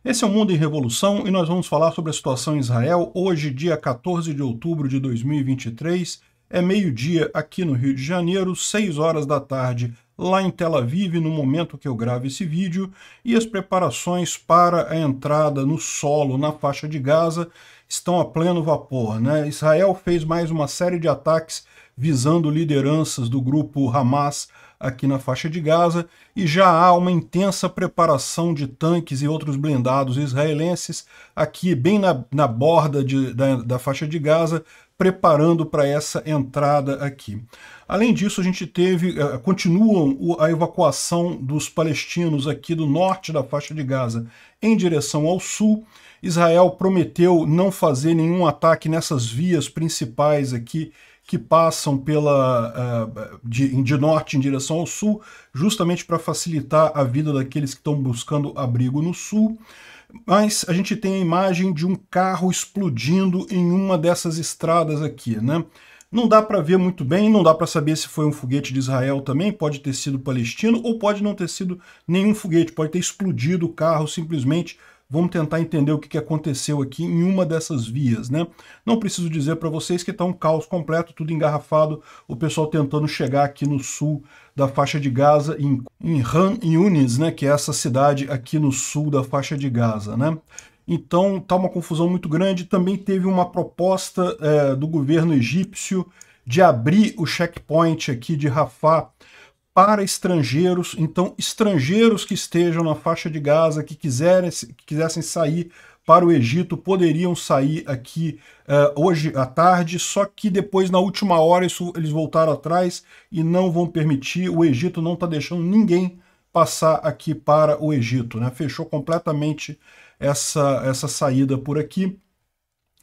Esse é o Mundo em Revolução e nós vamos falar sobre a situação em Israel hoje, dia 14 de outubro de 2023. É meio-dia aqui no Rio de Janeiro, 6 horas da tarde lá em Tel Aviv, no momento que eu gravo esse vídeo, e as preparações para a entrada no solo na faixa de Gaza estão a pleno vapor, né? Israel fez mais uma série de ataques visando lideranças do grupo Hamas aqui na faixa de Gaza, e já há uma intensa preparação de tanques e outros blindados israelenses aqui bem na borda da faixa de Gaza, preparando para essa entrada aqui. Além disso, a gente continuam a evacuação dos palestinos aqui do norte da faixa de Gaza em direção ao sul. Israel prometeu não fazer nenhum ataque nessas vias principais aqui que passam de norte em direção ao sul, justamente para facilitar a vida daqueles que estão buscando abrigo no sul. Mas a gente tem a imagem de um carro explodindo em uma dessas estradas aqui, né? Não dá para ver muito bem, não dá para saber se foi um foguete de Israel também, pode ter sido palestino, ou pode não ter sido nenhum foguete, pode ter explodido o carro simplesmente. Vamos tentar entender o que aconteceu aqui em uma dessas vias, né? Não preciso dizer para vocês que está um caos completo, tudo engarrafado, o pessoal tentando chegar aqui no sul da faixa de Gaza, em Han Yunis, né, que é essa cidade aqui no sul da faixa de Gaza, né? Então tá uma confusão muito grande. Também teve uma proposta do governo egípcio de abrir o checkpoint aqui de Rafah para estrangeiros. Então, estrangeiros que estejam na faixa de Gaza, que quisessem sair para o Egito, poderiam sair aqui hoje à tarde, só que depois, na última hora, eles voltaram atrás e não vão permitir. O Egito não está deixando ninguém passar aqui para o Egito, né? Fechou completamente essa saída por aqui.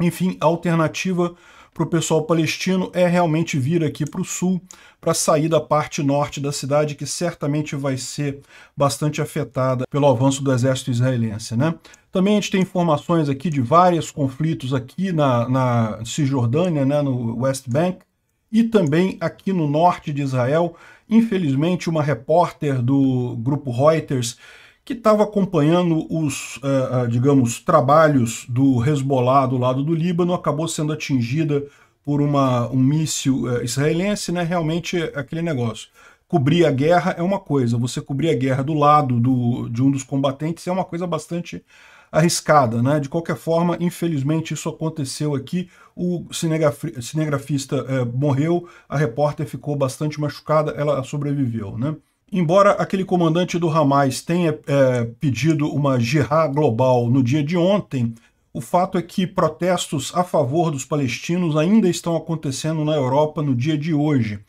Enfim, a alternativa para o pessoal palestino é realmente vir aqui para o sul, para sair da parte norte da cidade, que certamente vai ser bastante afetada pelo avanço do exército israelense, né? Também a gente tem informações aqui de vários conflitos aqui na Cisjordânia, né, no West Bank, e também aqui no norte de Israel. Infelizmente, uma repórter do grupo Reuters, que estava acompanhando os, digamos, trabalhos do Hezbollah do lado do Líbano, acabou sendo atingida por um míssil israelense, né? Realmente aquele negócio. Cobrir a guerra é uma coisa, você cobrir a guerra do lado de um dos combatentes é uma coisa bastante arriscada, né? De qualquer forma, infelizmente isso aconteceu aqui, o cinegrafista morreu, a repórter ficou bastante machucada, ela sobreviveu, né? Embora aquele comandante do Hamas tenha pedido uma jihad global no dia de ontem, o fato é que protestos a favor dos palestinos ainda estão acontecendo na Europa no dia de hoje.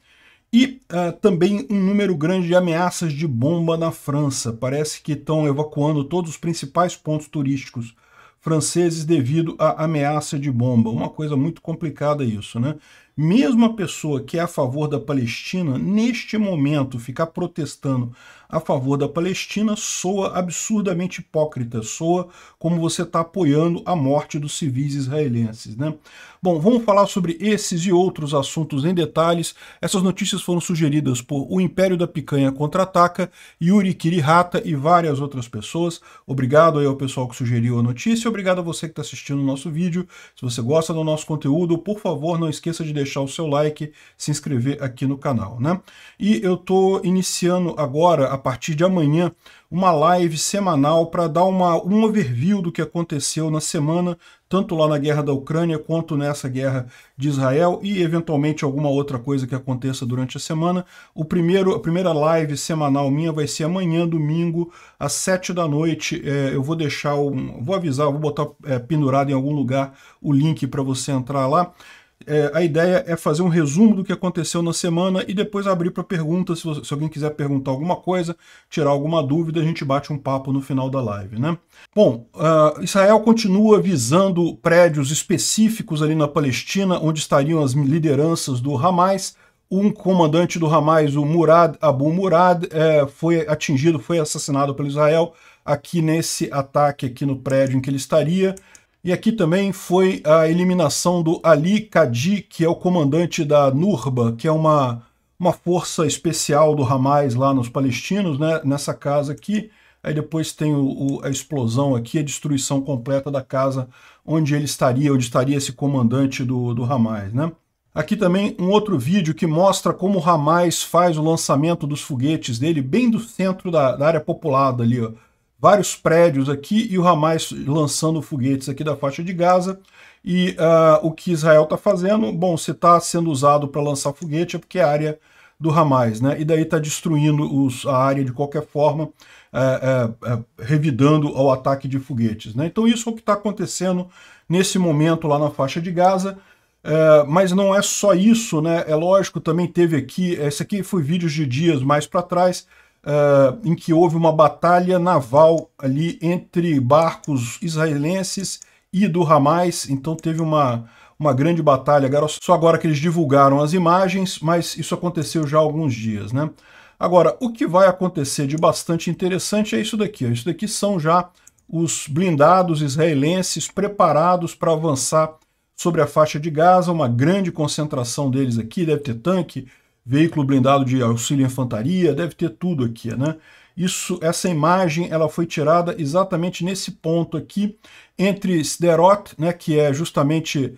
E também um número grande de ameaças de bomba na França. Parece que estão evacuando todos os principais pontos turísticos franceses devido à ameaça de bomba. Uma coisa muito complicada isso, né? Mesmo a pessoa que é a favor da Palestina, neste momento, ficar protestando a favor da Palestina soa absurdamente hipócrita, soa como você está apoiando a morte dos civis israelenses, né? Bom, vamos falar sobre esses e outros assuntos em detalhes. Essas notícias foram sugeridas por O Império da Picanha Contra-Ataca, Yuri Kirihata e várias outras pessoas. Obrigado aí ao pessoal que sugeriu a notícia, obrigado a você que está assistindo o nosso vídeo. Se você gosta do nosso conteúdo, por favor, não esqueça de deixar o seu like, se inscrever aqui no canal, né? E eu estou iniciando agora, a partir de amanhã, uma live semanal para dar um overview do que aconteceu na semana, tanto lá na guerra da Ucrânia quanto nessa guerra de Israel e eventualmente alguma outra coisa que aconteça durante a semana. A primeira live semanal minha vai ser amanhã, domingo, às 7 da noite. Eu vou deixar, vou avisar, vou botar pendurado em algum lugar o link para você entrar lá. A ideia é fazer um resumo do que aconteceu na semana e depois abrir para perguntas. Se alguém quiser perguntar alguma coisa, tirar alguma dúvida, a gente bate um papo no final da live, né? Bom, Israel continua visando prédios específicos ali na Palestina, onde estariam as lideranças do Hamas. Um comandante do Hamas, o Murad Abu Murad, foi assassinado pelo Israel aqui nesse ataque aqui no prédio em que ele estaria. E aqui também foi a eliminação do Ali Kadi, que é o comandante da Nurba, que é uma força especial do Hamas lá nos palestinos, né, nessa casa aqui. Aí depois tem a explosão aqui, a destruição completa da casa onde onde estaria esse comandante do Hamas, né? Aqui também um outro vídeo que mostra como o Hamas faz o lançamento dos foguetes dele bem do centro da área populada ali, ó. Vários prédios aqui e o Hamas lançando foguetes aqui da faixa de Gaza. E o que Israel está fazendo, bom, se está sendo usado para lançar foguete é porque é a área do Hamas, né? E daí está destruindo a área de qualquer forma, revidando ao ataque de foguetes, né? Então isso é o que está acontecendo nesse momento lá na faixa de Gaza. Mas não é só isso, né? É lógico, também teve aqui, esse aqui foi vídeos de dias mais para trás, em que houve uma batalha naval ali entre barcos israelenses e do Hamas, então teve uma grande batalha, só agora que eles divulgaram as imagens, mas isso aconteceu já há alguns dias, né? Agora, o que vai acontecer de bastante interessante é isso daqui, ó. Isso daqui são já os blindados israelenses preparados para avançar sobre a faixa de Gaza, uma grande concentração deles aqui, deve ter tanque, veículo blindado de auxílio à infantaria, deve ter tudo aqui, né? Essa imagem ela foi tirada exatamente nesse ponto aqui, entre Sderot, né, que é justamente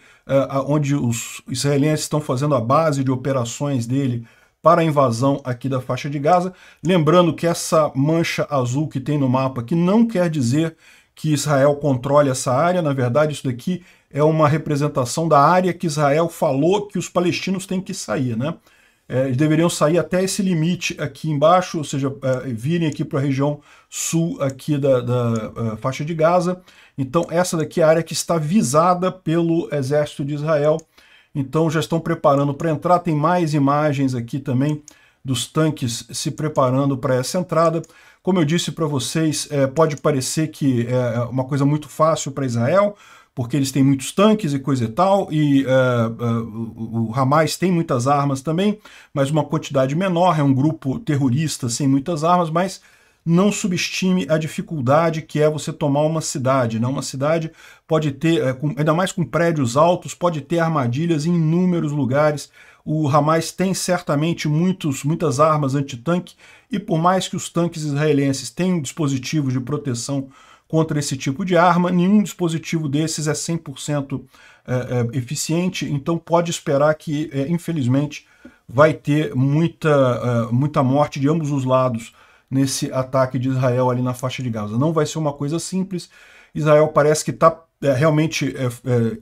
onde os israelenses estão fazendo a base de operações dele para a invasão aqui da faixa de Gaza. Lembrando que essa mancha azul que tem no mapa aqui não quer dizer que Israel controle essa área, na verdade isso daqui é uma representação da área que Israel falou que os palestinos têm que sair, né? Eles deveriam sair até esse limite aqui embaixo, ou seja, virem aqui para a região sul aqui da faixa de Gaza. Então essa daqui é a área que está visada pelo exército de Israel. Então já estão preparando para entrar. Tem mais imagens aqui também dos tanques se preparando para essa entrada. Como eu disse para vocês, pode parecer que é uma coisa muito fácil para Israel, porque eles têm muitos tanques e coisa e tal, e o Hamas tem muitas armas também, mas uma quantidade menor, é um grupo terrorista sem muitas armas, mas não subestime a dificuldade que é você tomar uma cidade, né? Uma cidade pode ter, ainda mais com prédios altos, pode ter armadilhas em inúmeros lugares. O Hamas tem certamente muitas armas antitanque, e por mais que os tanques israelenses tenham dispositivos de proteção contra esse tipo de arma, nenhum dispositivo desses é 100% eficiente, então pode esperar que, infelizmente, vai ter muita morte de ambos os lados nesse ataque de Israel ali na faixa de Gaza. Não vai ser uma coisa simples. Israel parece que está realmente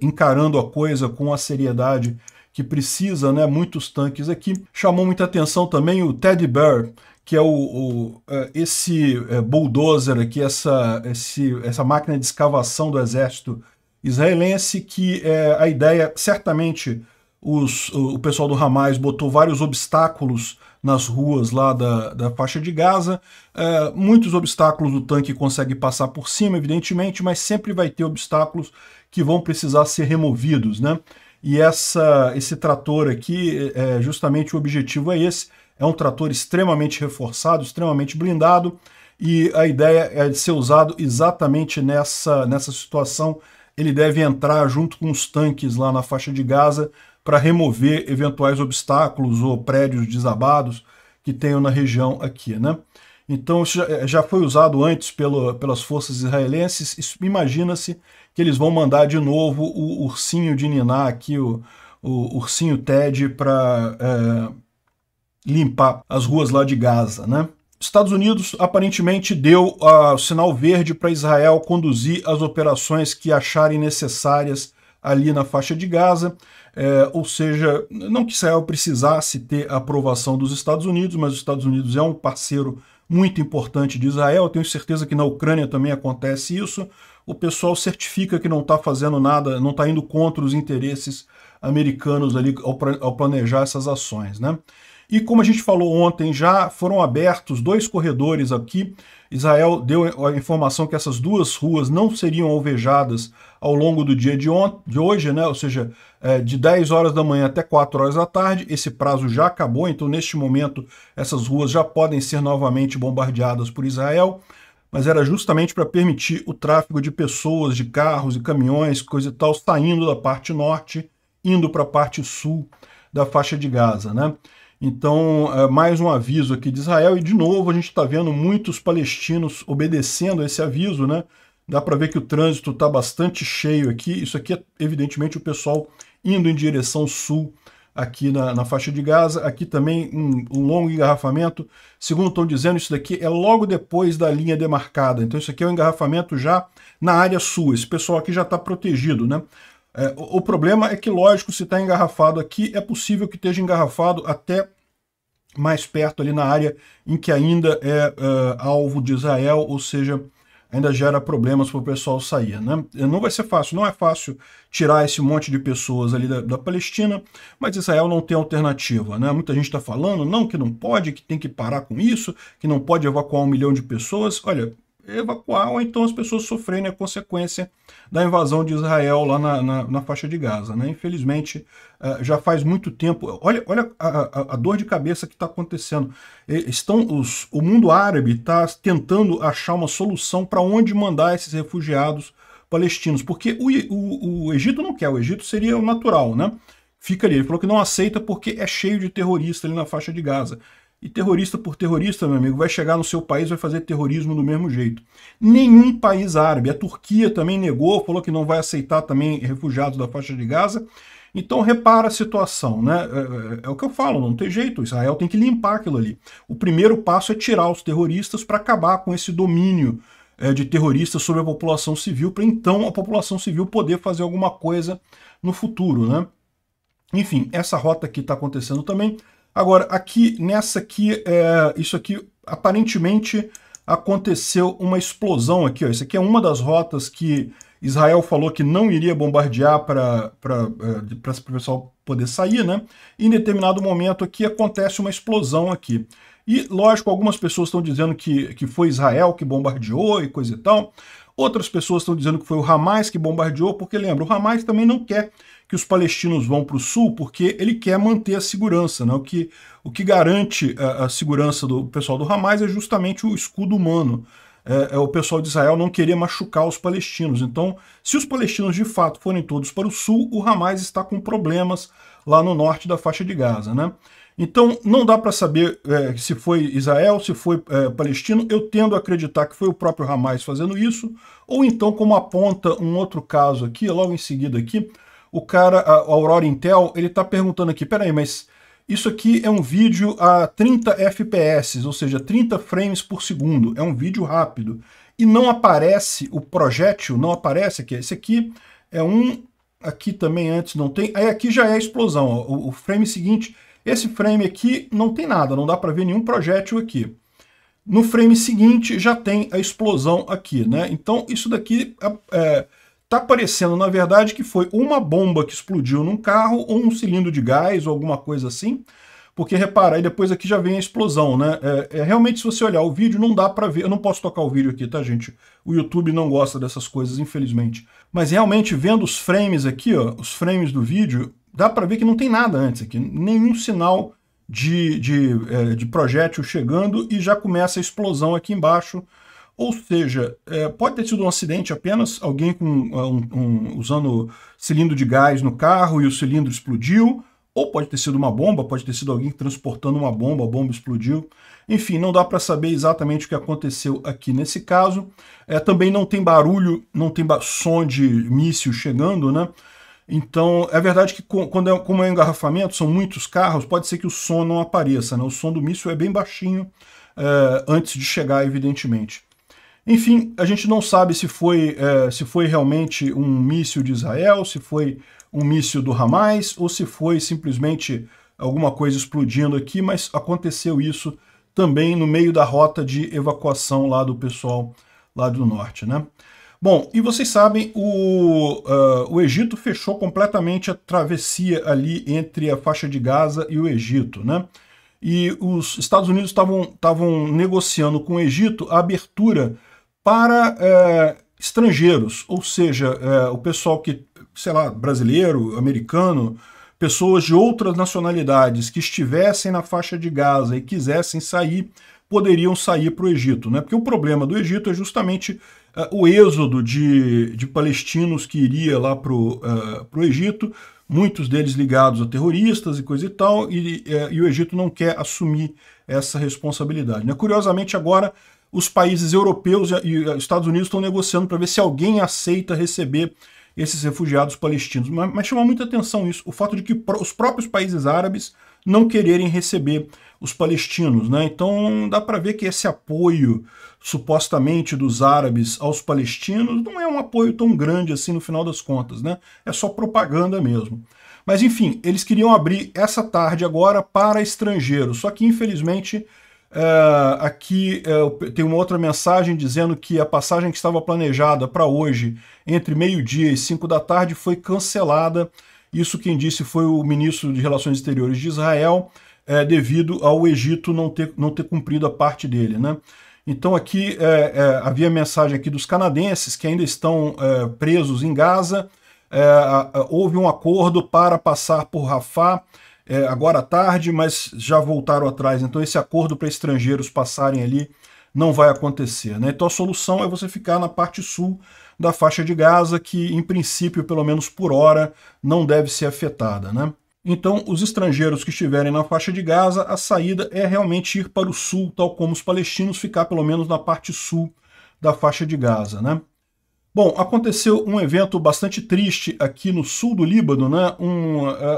encarando a coisa com a seriedade que precisa, né? Muitos tanques aqui. Chamou muita atenção também o Teddy Bear, que é esse bulldozer aqui, essa máquina de escavação do exército israelense, que a ideia, certamente o pessoal do Hamas botou vários obstáculos nas ruas lá da faixa de Gaza. Muitos obstáculos o tanque consegue passar por cima, evidentemente, mas sempre vai ter obstáculos que vão precisar ser removidos, né? E esse trator aqui, justamente o objetivo é esse. É um trator extremamente reforçado, extremamente blindado, e a ideia é de ser usado exatamente nessa situação. Ele deve entrar junto com os tanques lá na faixa de Gaza para remover eventuais obstáculos ou prédios desabados que tenham na região aqui, né? Então já foi usado antes pelas forças israelenses. Imagina-se que eles vão mandar de novo o ursinho de Niná aqui, o ursinho Ted, para limpar as ruas lá de Gaza, né? Estados Unidos aparentemente deu o sinal verde para Israel conduzir as operações que acharem necessárias ali na faixa de Gaza, ou seja, não que Israel precisasse ter a aprovação dos Estados Unidos, mas os Estados Unidos é um parceiro muito importante de Israel. Eu tenho certeza que na Ucrânia também acontece isso. O pessoal certifica que não está fazendo nada, não está indo contra os interesses americanos ali ao planejar essas ações, né? E como a gente falou ontem, já foram abertos 2 corredores aqui. Israel deu a informação que essas 2 ruas não seriam alvejadas ao longo do dia de hoje, né? Ou seja, de 10 horas da manhã até 4 horas da tarde. Esse prazo já acabou, então neste momento essas ruas já podem ser novamente bombardeadas por Israel. Mas era justamente para permitir o tráfego de pessoas, de carros e caminhões, coisa e tal, saindo da parte norte, indo para a parte sul da faixa de Gaza, né? Então, mais um aviso aqui de Israel, e de novo a gente está vendo muitos palestinos obedecendo a esse aviso, né? Dá para ver que o trânsito está bastante cheio aqui. Isso aqui é, evidentemente, o pessoal indo em direção sul aqui na faixa de Gaza. Aqui também um longo engarrafamento. Segundo estão dizendo, isso daqui é logo depois da linha demarcada. Então isso aqui é um engarrafamento já na área sul. Esse pessoal aqui já está protegido, né? O problema é que, lógico, se está engarrafado aqui, é possível que esteja engarrafado até mais perto ali na área em que ainda é alvo de Israel, ou seja, ainda gera problemas para o pessoal sair, né? Não vai ser fácil, não é fácil tirar esse monte de pessoas ali da Palestina, mas Israel não tem alternativa, né? Muita gente está falando, não, que não pode, que tem que parar com isso, que não pode evacuar 1 milhão de pessoas. Olha, evacuar ou então as pessoas sofrerem a consequência da invasão de Israel lá na faixa de Gaza, né? Infelizmente, já faz muito tempo. Olha a dor de cabeça que está acontecendo. O mundo árabe está tentando achar uma solução para onde mandar esses refugiados palestinos, porque o Egito não quer, o Egito seria o natural, né? Fica ali, ele falou que não aceita porque é cheio de terroristas ali na faixa de Gaza. E terrorista por terrorista, meu amigo, vai chegar no seu país e vai fazer terrorismo do mesmo jeito. Nenhum país árabe. A Turquia também negou, falou que não vai aceitar também refugiados da faixa de Gaza. Então repara a situação, né? É o que eu falo, não tem jeito. Israel tem que limpar aquilo ali. O primeiro passo é tirar os terroristas para acabar com esse domínio de terroristas sobre a população civil, para então a população civil poder fazer alguma coisa no futuro, né? Enfim, essa rota aqui está acontecendo também. Agora, aqui, nessa aqui, isso aqui, aparentemente aconteceu uma explosão aqui, ó. Isso aqui é uma das rotas que Israel falou que não iria bombardear para o pessoal poder sair, né? E em determinado momento aqui acontece uma explosão aqui. E, lógico, algumas pessoas estão dizendo que foi Israel que bombardeou e coisa e tal. Outras pessoas estão dizendo que foi o Hamas que bombardeou, porque, lembra, o Hamas também não quer que os palestinos vão para o sul, porque ele quer manter a segurança, né? O que garante a segurança do pessoal do Hamas é justamente o escudo humano. O pessoal de Israel não querer machucar os palestinos. Então, se os palestinos de fato forem todos para o sul, o Hamas está com problemas lá no norte da faixa de Gaza, né? Então, não dá para saber se foi Israel, se foi palestino. Eu tendo a acreditar que foi o próprio Hamas fazendo isso, ou então, como aponta um outro caso aqui, logo em seguida aqui, o cara, a Aurora Intel, ele está perguntando aqui, peraí, mas isso aqui é um vídeo a 30 FPS, ou seja, 30 frames por segundo, é um vídeo rápido, e não aparece o projétil, não aparece aqui, esse aqui é um, aqui também antes não tem, aí aqui já é a explosão, ó, o frame seguinte, esse frame aqui não tem nada, não dá para ver nenhum projétil aqui. No frame seguinte já tem a explosão aqui, né? Então isso daqui tá parecendo, na verdade, que foi uma bomba que explodiu num carro, ou um cilindro de gás, ou alguma coisa assim, porque, repara, aí depois aqui já vem a explosão, né? Realmente, se você olhar o vídeo, não dá pra ver, eu não posso tocar o vídeo aqui, tá, gente? O YouTube não gosta dessas coisas, infelizmente. Mas, realmente, vendo os frames aqui, ó, os frames do vídeo, dá pra ver que não tem nada antes aqui, nenhum sinal de projétil chegando, e já começa a explosão aqui embaixo. Ou seja, pode ter sido um acidente apenas, alguém usando cilindro de gás no carro e o cilindro explodiu, ou pode ter sido uma bomba, pode ter sido alguém transportando uma bomba, a bomba explodiu. Enfim, não dá para saber exatamente o que aconteceu aqui nesse caso. Também não tem barulho, não tem som de míssil chegando, né? Então, é verdade que como é um engarrafamento, são muitos carros, pode ser que o som não apareça, né? O som do míssil é bem baixinho antes de chegar, evidentemente. Enfim, a gente não sabe se foi realmente um míssil de Israel, se foi um míssil do Hamas, ou se foi simplesmente alguma coisa explodindo aqui, mas aconteceu isso também no meio da rota de evacuação lá do pessoal lá do norte, né? Bom, e vocês sabem, o Egito fechou completamente a travessia ali entre a faixa de Gaza e o Egito, né? E os Estados Unidos estavam negociando com o Egito a abertura para estrangeiros, ou seja, o pessoal que, sei lá, brasileiro, americano, pessoas de outras nacionalidades que estivessem na faixa de Gaza e quisessem sair, poderiam sair para o Egito, né? Porque o problema do Egito é justamente o êxodo de palestinos que iria lá para o Egito. muitos deles ligados a terroristas e coisa e tal, e o Egito não quer assumir essa responsabilidade, né? Curiosamente, agora, os países europeus e os Estados Unidos estão negociando para ver se alguém aceita receber esses refugiados palestinos. Mas chama muita atenção isso, o fato de que os próprios países árabes não quererem receber os palestinos, né? Então dá para ver que esse apoio supostamente dos árabes aos palestinos não é um apoio tão grande assim no final das contas, né? É só propaganda mesmo. Mas enfim, eles queriam abrir essa tarde agora para estrangeiros, só que infelizmente aqui tem uma outra mensagem dizendo que a passagem que estava planejada para hoje, entre meio-dia e 5 da tarde, foi cancelada. Isso quem disse foi o ministro de Relações Exteriores de Israel, devido ao Egito não ter cumprido a parte dele, né? Então aqui havia mensagem aqui dos canadenses que ainda estão presos em Gaza. Houve um acordo para passar por Rafah agora à tarde, mas já voltaram atrás. Então esse acordo para estrangeiros passarem ali não vai acontecer, né? Então a solução é você ficar na parte sul da faixa de Gaza, que em princípio, pelo menos por hora, não deve ser afetada, né? Então, os estrangeiros que estiverem na faixa de Gaza, a saída é realmente ir para o sul, tal como os palestinos, ficar pelo menos na parte sul da faixa de Gaza, né? Bom, aconteceu um evento bastante triste aqui no sul do Líbano, né?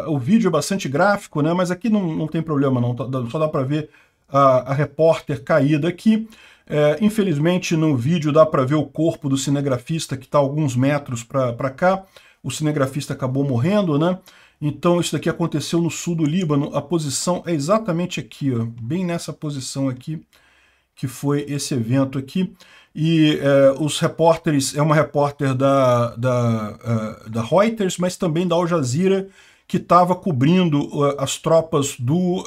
O vídeo é bastante gráfico, né? Mas aqui não tem problema não, só dá para ver a repórter caída aqui. Infelizmente, no vídeo dá para ver o corpo do cinegrafista que está alguns metros para cá. O cinegrafista acabou morrendo, né? Então isso daqui aconteceu no sul do Líbano. A posição é exatamente aqui, ó, bem nessa posição aqui, que foi esse evento aqui. E os repórteres, é uma repórter da Reuters, mas também da Al Jazeera, que estava cobrindo as tropas do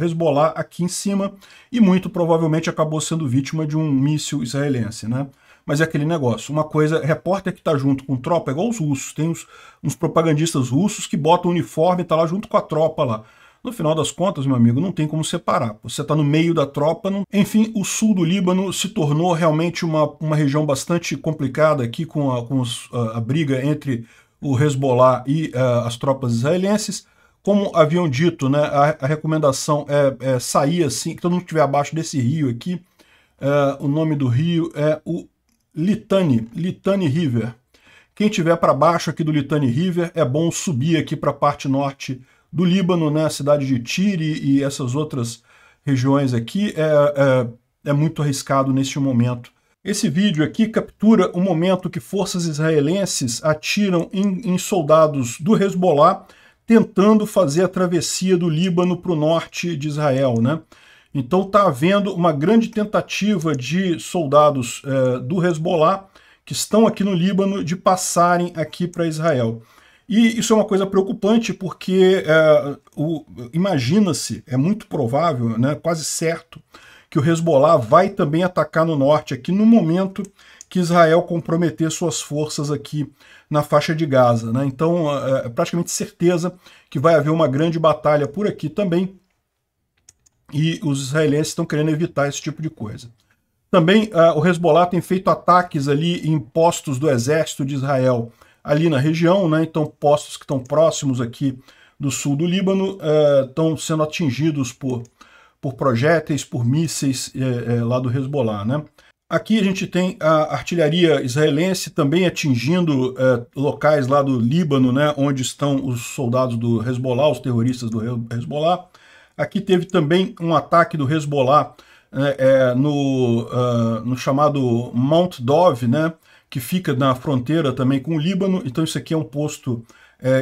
Hezbollah aqui em cima, e muito provavelmente acabou sendo vítima de um míssil israelense, né? Mas é aquele negócio, uma coisa, repórter que está junto com tropa é igual os russos, tem uns propagandistas russos que botam o uniforme e está lá junto com a tropa lá. No final das contas, meu amigo, não tem como separar. Você está no meio da tropa. Não... Enfim, o sul do Líbano se tornou realmente uma região bastante complicada aqui com a briga entre o Hezbollah e as tropas israelenses. Como haviam dito, né, a recomendação é sair assim, que todo mundo estiver abaixo desse rio aqui. O nome do rio é o Litani River. Quem estiver para baixo aqui do Litani River, é bom subir aqui para a parte norte do Líbano, né, a cidade de Tire e essas outras regiões aqui, é muito arriscado neste momento. Esse vídeo aqui captura o momento que forças israelenses atiram em soldados do Hezbollah, tentando fazer a travessia do Líbano para o norte de Israel, né? Então está havendo uma grande tentativa de soldados do Hezbollah que estão aqui no Líbano de passarem aqui para Israel. E isso é uma coisa preocupante porque imagina-se, é muito provável, né, quase certo, que o Hezbollah vai também atacar no norte aqui no momento que Israel comprometer suas forças aqui na faixa de Gaza, né? Então é praticamente certeza que vai haver uma grande batalha por aqui também, e os israelenses estão querendo evitar esse tipo de coisa. Também o Hezbollah tem feito ataques ali em postos do exército de Israel ali na região, né? Então postos que estão próximos aqui do sul do Líbano estão sendo atingidos por projéteis, por mísseis lá do Hezbollah, né? Aqui a gente tem a artilharia israelense também atingindo locais lá do Líbano, né, onde estão os soldados do Hezbollah, os terroristas do Hezbollah. Aqui teve também um ataque do Hezbollah no chamado Mount Dov, né, que fica na fronteira também com o Líbano. Então isso aqui é um posto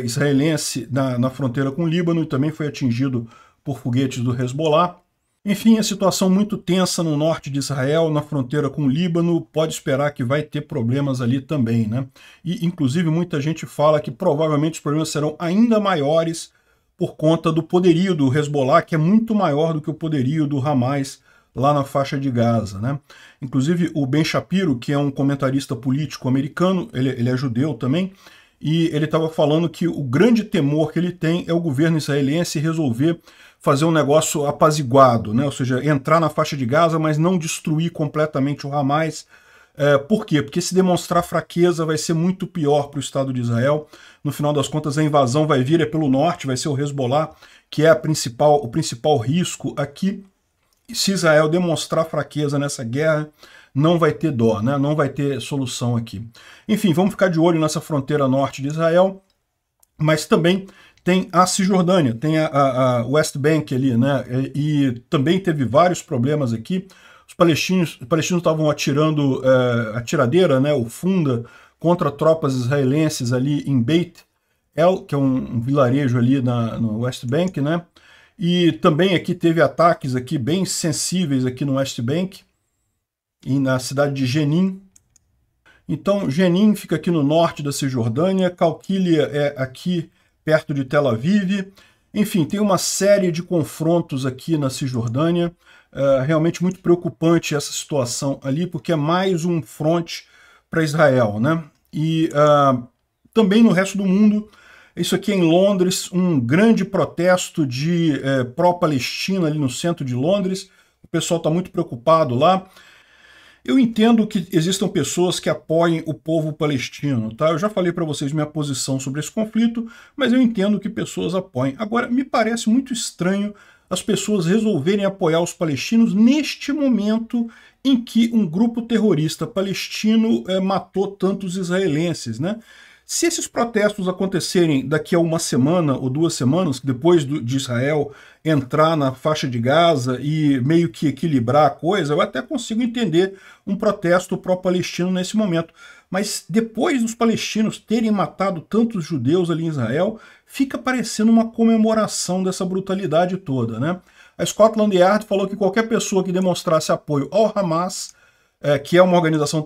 israelense na fronteira com o Líbano e também foi atingido por foguetes do Hezbollah. Enfim, a situação muito tensa no norte de Israel, na fronteira com o Líbano, pode esperar que vai ter problemas ali também, né? E, inclusive, muita gente fala que provavelmente os problemas serão ainda maiores por conta do poderio do Hezbollah, que é muito maior do que o poderio do Hamas lá na faixa de Gaza, né? Inclusive, o Ben Shapiro, que é um comentarista político americano, ele é judeu também, e ele estava falando que o grande temor que ele tem é o governo israelense resolver fazer um negócio apaziguado, né? Ou seja, entrar na faixa de Gaza, mas não destruir completamente o Hamas, Por quê? Porque se demonstrar fraqueza vai ser muito pior para o Estado de Israel. No final das contas, a invasão vai vir pelo norte, vai ser o Hezbollah, que é o principal risco aqui. E se Israel demonstrar fraqueza nessa guerra, não vai ter dó, né? Não vai ter solução aqui. Enfim, vamos ficar de olho nessa fronteira norte de Israel, mas também tem a Cisjordânia, tem a West Bank ali, né? E também teve vários problemas aqui. Os palestinos estavam atirando atiradeira, né, o Funda, contra tropas israelenses ali em Beit El, que é um vilarejo ali no West Bank, né? E também aqui teve ataques aqui bem sensíveis aqui no West Bank, e na cidade de Jenin. Então, Jenin fica aqui no norte da Cisjordânia, Qalqilia é aqui perto de Tel Aviv. Enfim, tem uma série de confrontos aqui na Cisjordânia. Realmente muito preocupante essa situação ali, porque é mais um fronte para Israel, né? E também no resto do mundo, isso aqui em Londres, um grande protesto de pró-Palestina ali no centro de Londres. O pessoal está muito preocupado lá. Eu entendo que existam pessoas que apoiem o povo palestino, tá? Eu já falei para vocês minha posição sobre esse conflito, mas eu entendo que pessoas apoiem. Agora, me parece muito estranho as pessoas resolverem apoiar os palestinos neste momento em que um grupo terrorista palestino matou tantos israelenses, né? Se esses protestos acontecerem daqui a uma semana ou 2 semanas, depois de Israel entrar na faixa de Gaza e meio que equilibrar a coisa, eu até consigo entender um protesto pró-palestino nesse momento. Mas depois dos palestinos terem matado tantos judeus ali em Israel, fica parecendo uma comemoração dessa brutalidade toda, né? A Scotland Yard falou que qualquer pessoa que demonstrasse apoio ao Hamas, que é uma organização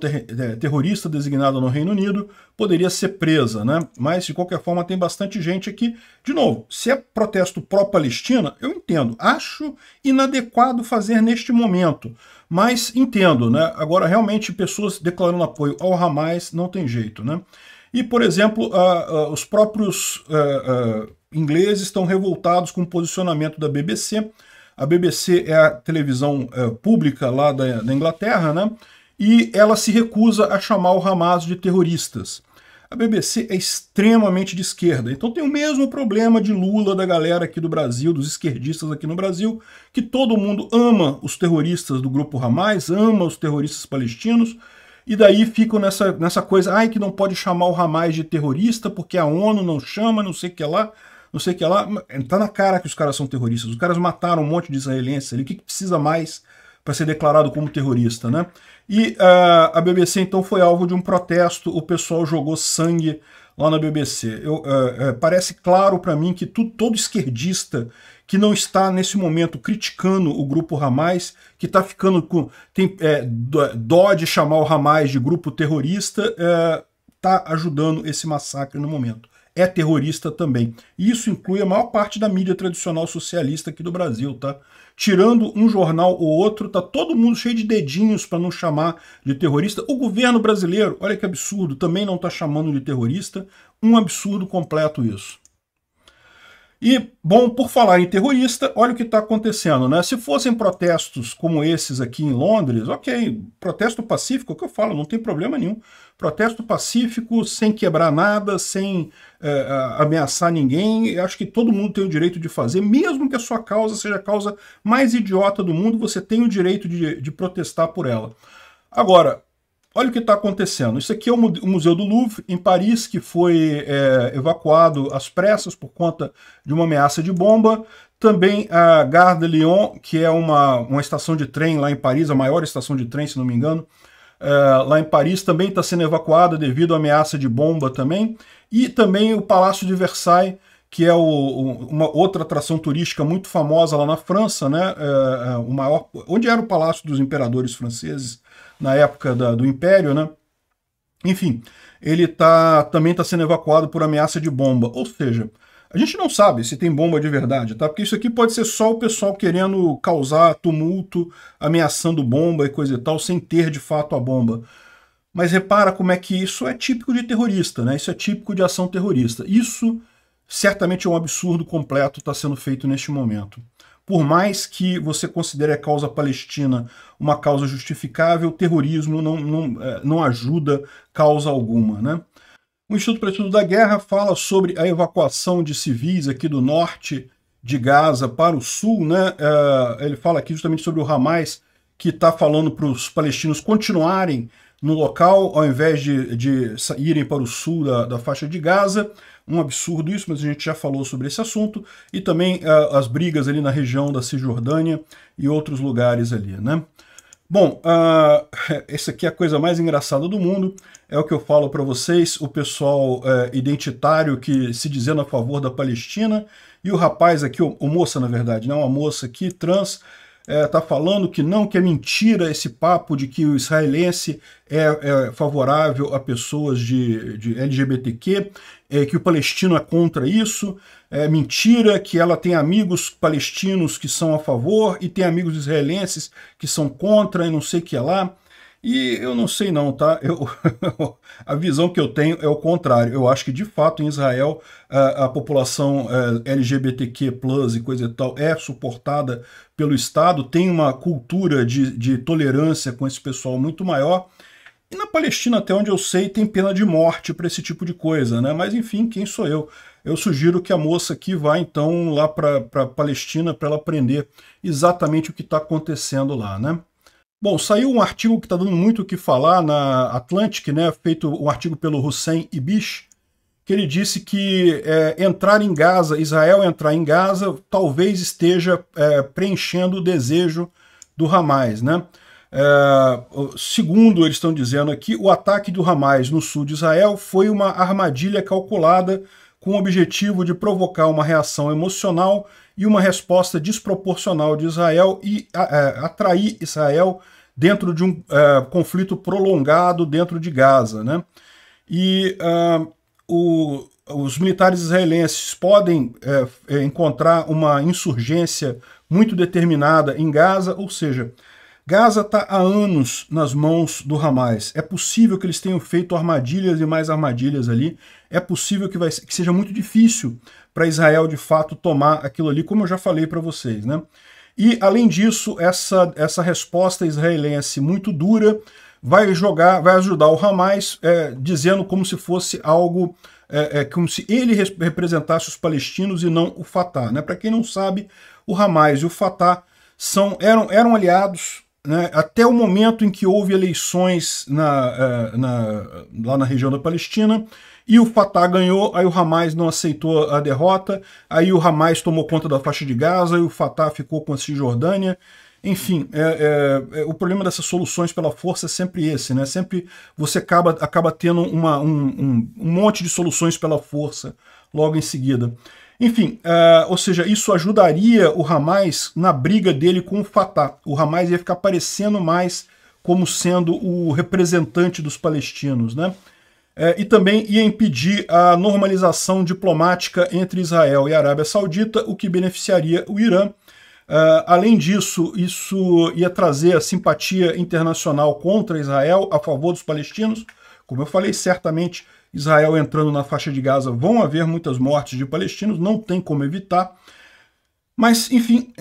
terrorista designada no Reino Unido, poderia ser presa, né? Mas, de qualquer forma, tem bastante gente aqui. De novo, se é protesto pró-Palestina, eu entendo. Acho inadequado fazer neste momento, mas entendo, né? Agora, realmente, pessoas declarando apoio ao Hamas não tem jeito, né? E, por exemplo, os próprios ingleses estão revoltados com o posicionamento da BBC. A BBC é a televisão pública lá da Inglaterra, né? E ela se recusa a chamar o Hamas de terroristas. A BBC é extremamente de esquerda, então tem o mesmo problema de Lula, da galera aqui do Brasil, dos esquerdistas aqui no Brasil, que todo mundo ama os terroristas do grupo Hamas, ama os terroristas palestinos, e daí ficam nessa coisa, ai, que não pode chamar o Hamas de terrorista porque a ONU não chama, não sei o que lá. Não sei o que lá, tá na cara que os caras são terroristas. Os caras mataram um monte de israelenses ali. O que precisa mais para ser declarado como terrorista, né? E a BBC então foi alvo de um protesto. O pessoal jogou sangue lá na BBC. Parece claro para mim que todo esquerdista que não está nesse momento criticando o grupo Hamas, que está ficando tem dó de chamar o Hamas de grupo terrorista, está ajudando esse massacre no momento. É terrorista também. E isso inclui a maior parte da mídia tradicional socialista aqui do Brasil, tá? Tirando um jornal ou outro, tá todo mundo cheio de dedinhos para não chamar de terrorista. O governo brasileiro, olha que absurdo, também não está chamando de terrorista. Um absurdo completo isso. E, bom, por falar em terrorista, olha o que está acontecendo, né? Se fossem protestos como esses aqui em Londres, ok, protesto pacífico, é o que eu falo, não tem problema nenhum. Protesto pacífico, sem quebrar nada, sem ameaçar ninguém, acho que todo mundo tem o direito de fazer, mesmo que a sua causa seja a causa mais idiota do mundo, você tem o direito de protestar por ela. Agora, olha o que está acontecendo. Isso aqui é o Museu do Louvre, em Paris, que foi evacuado às pressas por conta de uma ameaça de bomba. Também a Gare de Lyon, que é uma estação de trem lá em Paris, a maior estação de trem, se não me engano, lá em Paris, também está sendo evacuada devido à ameaça de bomba também. E também o Palácio de Versailles, que é uma outra atração turística muito famosa lá na França, né? Onde era o Palácio dos Imperadores Franceses, na época do Império, né? Enfim, ele também está sendo evacuado por ameaça de bomba. Ou seja, a gente não sabe se tem bomba de verdade, tá? Porque isso aqui pode ser só o pessoal querendo causar tumulto, ameaçando bomba e coisa e tal, sem ter de fato a bomba. Mas repara como é que isso é típico de terrorista, né? Isso é típico de ação terrorista. Isso certamente é um absurdo completo está sendo feito neste momento. por mais que você considere a causa palestina uma causa justificável, o terrorismo não ajuda causa alguma, né? O Instituto para o Estudo da Guerra fala sobre a evacuação de civis aqui do norte de Gaza para o sul, né? Ele fala aqui justamente sobre o Hamas, que está falando para os palestinos continuarem no local, ao invés de irem para o sul da faixa de Gaza. Um absurdo isso, mas a gente já falou sobre esse assunto. E também as brigas ali na região da Cisjordânia e outros lugares ali, né? Bom, essa aqui é a coisa mais engraçada do mundo, é o que eu falo para vocês, o pessoal identitário que se dizendo a favor da Palestina, e o rapaz aqui, o moça na verdade, né, uma moça aqui, trans, tá falando que não, que é mentira esse papo de que o israelense é favorável a pessoas de LGBTQ, que o palestino é contra isso, é mentira que ela tem amigos palestinos que são a favor e tem amigos israelenses que são contra e não sei o que lá. E eu não sei não, tá? A visão que eu tenho é o contrário. Eu acho que, de fato, em Israel, a população LGBTQ+, e coisa e tal, é suportada pelo Estado, tem uma cultura de tolerância com esse pessoal muito maior. E na Palestina, até onde eu sei, tem pena de morte para esse tipo de coisa, né? Mas, enfim, quem sou eu? Eu sugiro que a moça aqui vá, então, lá para a Palestina para ela aprender exatamente o que está acontecendo lá, né? Bom, saiu um artigo que está dando muito o que falar na Atlantic, né, feito um artigo pelo Hussein Ibish, que ele disse que entrar em Gaza, Israel entrar em Gaza, talvez esteja preenchendo o desejo do Hamas, né? Segundo eles estão dizendo aqui, o ataque do Hamas no sul de Israel foi uma armadilha calculada com o objetivo de provocar uma reação emocional e uma resposta desproporcional de Israel e atrair Israel dentro de um conflito prolongado dentro de Gaza, né? E os militares israelenses podem encontrar uma insurgência muito determinada em Gaza, ou seja, Gaza está há anos nas mãos do Hamas. É possível que eles tenham feito armadilhas e mais armadilhas ali. É possível que seja muito difícil para Israel, de fato, tomar aquilo ali, como eu já falei para vocês, né? E, além disso, essa resposta israelense muito dura vai ajudar o Hamas, dizendo como se fosse algo, como se ele representasse os palestinos e não o Fatah, né? Para quem não sabe, o Hamas e o Fatah eram aliados, né, até o momento em que houve eleições lá na região da Palestina, e o Fatah ganhou, aí o Hamas não aceitou a derrota, aí o Hamas tomou conta da faixa de Gaza, e o Fatah ficou com a Cisjordânia. Enfim, o problema dessas soluções pela força é sempre esse, né? Sempre você acaba tendo um monte de soluções pela força logo em seguida. Enfim, ou seja, isso ajudaria o Hamas na briga dele com o Fatah. O Hamas ia ficar parecendo mais como sendo o representante dos palestinos, né? E também ia impedir a normalização diplomática entre Israel e a Arábia Saudita, o que beneficiaria o Irã. Além disso, isso ia trazer a simpatia internacional contra Israel, a favor dos palestinos. Como eu falei, certamente Israel entrando na faixa de Gaza vão haver muitas mortes de palestinos, não tem como evitar. Mas, enfim,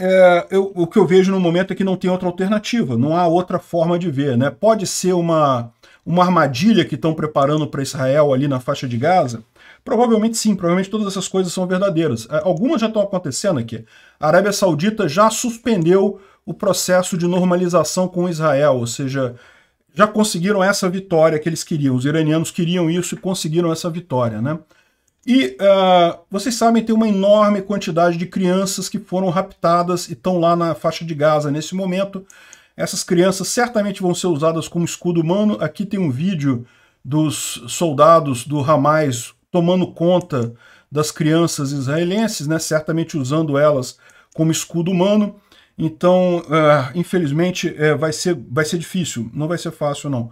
o que eu vejo no momento é que não tem outra alternativa, não há outra forma de ver, né? Pode ser uma armadilha que estão preparando para Israel ali na faixa de Gaza? Provavelmente sim, provavelmente todas essas coisas são verdadeiras. Algumas já estão acontecendo aqui. A Arábia Saudita já suspendeu o processo de normalização com Israel, ou seja, já conseguiram essa vitória que eles queriam. Os iranianos queriam isso e conseguiram essa vitória, né? E vocês sabem, tem uma enorme quantidade de crianças que foram raptadas e estão lá na faixa de Gaza nesse momento. Essas crianças certamente vão ser usadas como escudo humano. Aqui tem um vídeo dos soldados do Hamas tomando conta das crianças israelenses, né? Certamente usando elas como escudo humano. Então, infelizmente, vai ser difícil, não vai ser fácil, não.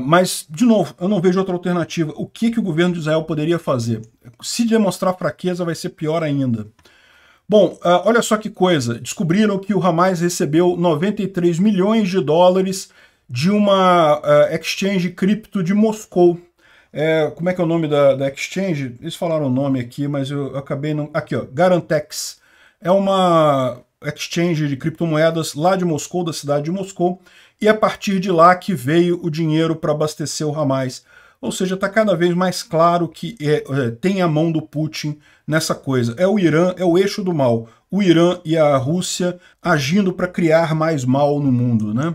Mas, de novo, eu não vejo outra alternativa. O que o governo de Israel poderia fazer? Se demonstrar fraqueza, vai ser pior ainda. Bom, olha só que coisa. Descobriram que o Hamas recebeu 93 milhões de dólares de uma exchange cripto de Moscou. Como é que é o nome da exchange? Eles falaram o nome aqui, mas eu acabei não... Aqui, ó, Garantex. é uma exchange de criptomoedas lá de Moscou, da cidade de Moscou, e é a partir de lá que veio o dinheiro para abastecer o Hamas. Ou seja, está cada vez mais claro que tem a mão do Putin nessa coisa. É o Irã, é o eixo do mal. O Irã e a Rússia agindo para criar mais mal no mundo, né?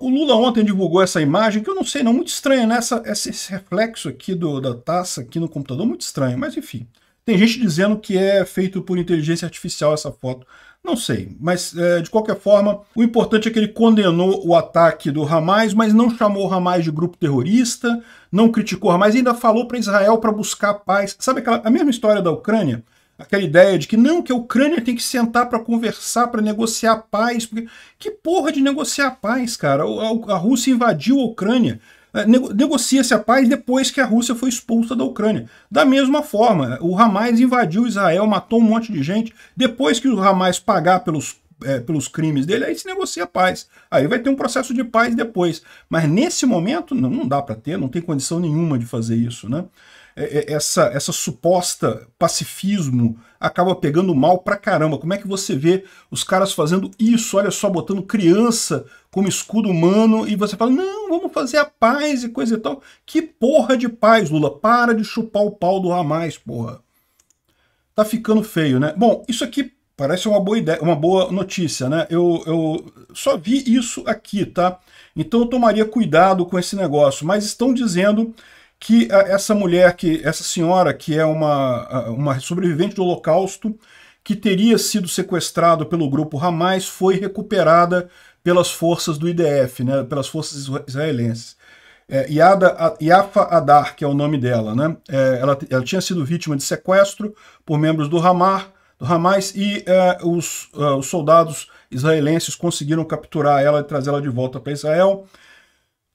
O Lula ontem divulgou essa imagem, que eu não sei, não, muito estranha, né? Esse reflexo aqui da taça aqui no computador, muito estranho, mas enfim. Tem gente dizendo que é feito por inteligência artificial essa foto. Não sei, mas de qualquer forma, o importante é que ele condenou o ataque do Hamas, mas não chamou o Hamas de grupo terrorista, não criticou o Hamas, ainda falou para Israel para buscar paz. Sabe a mesma história da Ucrânia? Aquela ideia de que não, que a Ucrânia tem que sentar para conversar, para negociar paz. Porque... Que porra de negociar paz, cara? A Rússia invadiu a Ucrânia. Negocia-se a paz depois que a Rússia foi expulsa da Ucrânia. Da mesma forma, o Hamas invadiu Israel, matou um monte de gente. Depois que o Hamas pagar pelos crimes dele, aí se negocia a paz. Aí vai ter um processo de paz depois. Mas nesse momento, não dá para ter, não tem condição nenhuma de fazer isso, né? Essa suposta pacifismo acaba pegando mal pra caramba. Como é que você vê os caras fazendo isso? Olha só, botando criança como escudo humano e você fala, não, vamos fazer a paz e coisa e tal. Que porra de paz, Lula? Para de chupar o pau do Hamas, porra. Tá ficando feio, né? Bom, isso aqui parece uma boa ideia, uma boa notícia, né? Eu só vi isso aqui, tá? Então eu tomaria cuidado com esse negócio. Mas estão dizendo que essa mulher, essa senhora que é uma sobrevivente do Holocausto, que teria sido sequestrado pelo grupo Hamas, foi recuperada pelas forças do IDF, né, pelas forças israelenses. Yafa Adar, que é o nome dela, né? Ela tinha sido vítima de sequestro por membros do Hamas e os soldados israelenses conseguiram capturar ela e trazê-la de volta para Israel.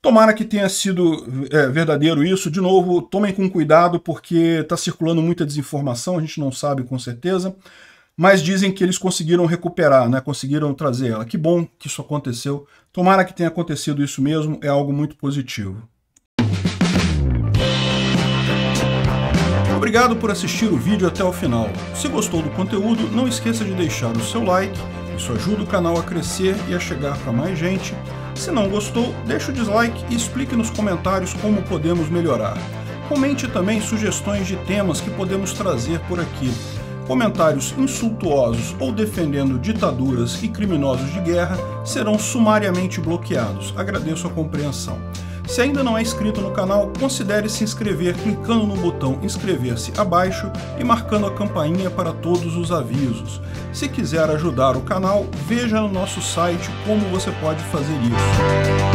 Tomara que tenha sido verdadeiro isso. De novo, tomem com cuidado porque está circulando muita desinformação, a gente não sabe com certeza, mas dizem que eles conseguiram recuperar, né? Conseguiram trazer ela. Que bom que isso aconteceu. Tomara que tenha acontecido isso mesmo, é algo muito positivo. Obrigado por assistir o vídeo até o final. Se gostou do conteúdo, não esqueça de deixar o seu like, isso ajuda o canal a crescer e a chegar para mais gente. Se não gostou, deixe o dislike e explique nos comentários como podemos melhorar. Comente também sugestões de temas que podemos trazer por aqui. Comentários insultuosos ou defendendo ditaduras e criminosos de guerra serão sumariamente bloqueados. Agradeço a compreensão. Se ainda não é inscrito no canal, considere se inscrever clicando no botão inscrever-se abaixo e marcando a campainha para todos os avisos. Se quiser ajudar o canal, veja no nosso site como você pode fazer isso.